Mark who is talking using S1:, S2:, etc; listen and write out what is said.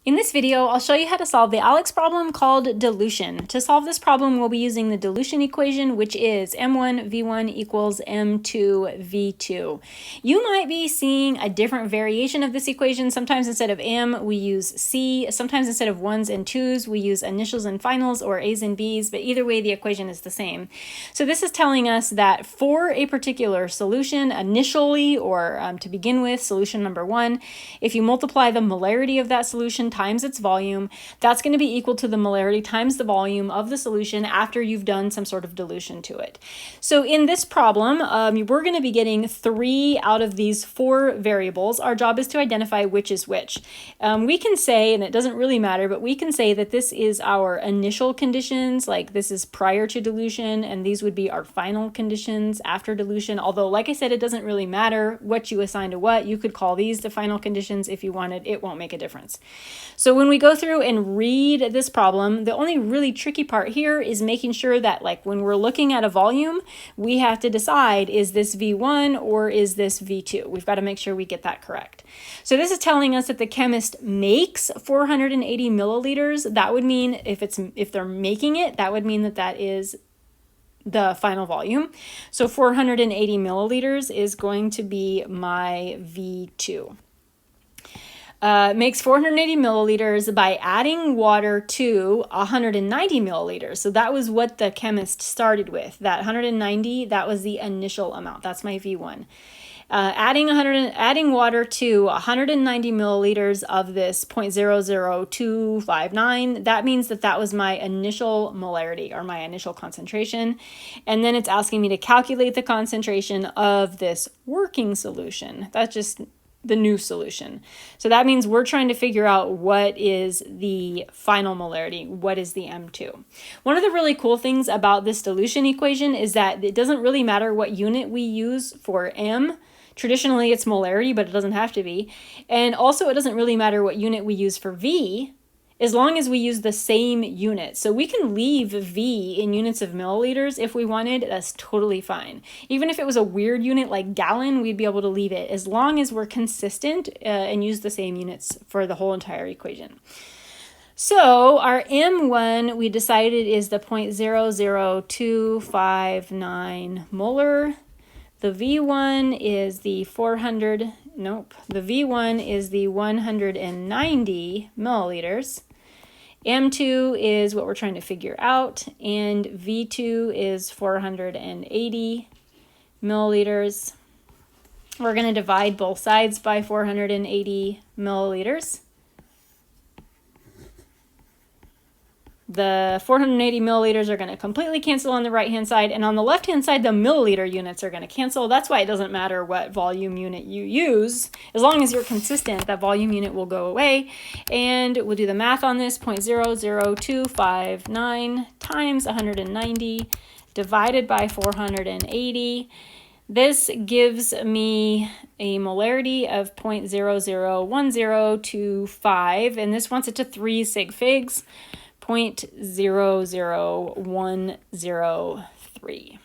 S1: In this video, I'll show you how to solve the ALEKS problem called dilution. To solve this problem, we'll be using the dilution equation, which is M1V1 equals M2V2. You might be seeing a different variation of this equation. Sometimes instead of M, we use C. Sometimes instead of ones and twos, we use initials and finals or A's and B's, but either way, the equation is the same. So this is telling us that for a particular solution, initially or to begin with, solution number one, if you multiply the molarity of that solution times its volume, that's going to be equal to the molarity times the volume of the solution after you've done some sort of dilution to it. So in this problem, we're going to be getting 3 out of these 4 variables. Our job is to identify which is which. We can say, and it doesn't really matter, but we can say that this is our initial conditions, like this is prior to dilution, and these would be our final conditions after dilution. Although, like I said, it doesn't really matter what you assign to what. You could call these the final conditions if you wanted. It won't make a difference. So when we go through and read this problem, the only really tricky part here is making sure that, like, when we're looking at a volume, we have to decide, is this V1 or is this V2? We've got to make sure we get that correct. So this is telling us that the chemist makes 480 milliliters. That would mean if they're making it, that would mean that that is the final volume. So 480 milliliters is going to be my V2. Makes 480 milliliters by adding water to 190 milliliters. So that was what the chemist started with. That 190, that was the initial amount. That's my V1. Adding water to 190 milliliters of this 0.00259, that means that that was my initial molarity or my initial concentration. And then it's asking me to calculate the concentration of this working solution. That's just the new solution. So that means we're trying to figure out what is the final molarity, what is the M2. One of the really cool things about this dilution equation is that it doesn't really matter what unit we use for M. Traditionally, it's molarity, but it doesn't have to be. And also, it doesn't really matter what unit we use for V, as long as we use the same unit. So we can leave V in units of milliliters if we wanted. That's totally fine. Even if it was a weird unit like gallon, we'd be able to leave it as long as we're consistent and use the same units for the whole entire equation. So our M1 we decided is the 0.00259 molar. The V1 is the 190 milliliters. M2 is what we're trying to figure out, and V2 is 480 milliliters. We're going to divide both sides by 480 milliliters. The 480 milliliters are going to completely cancel on the right-hand side, and on the left-hand side, the milliliter units are going to cancel. That's why it doesn't matter what volume unit you use. As long as you're consistent, that volume unit will go away. And we'll do the math on this. 0.00259 times 190 divided by 480. This gives me a molarity of 0.001025, and this wants it to 3 sig figs. 0.00103.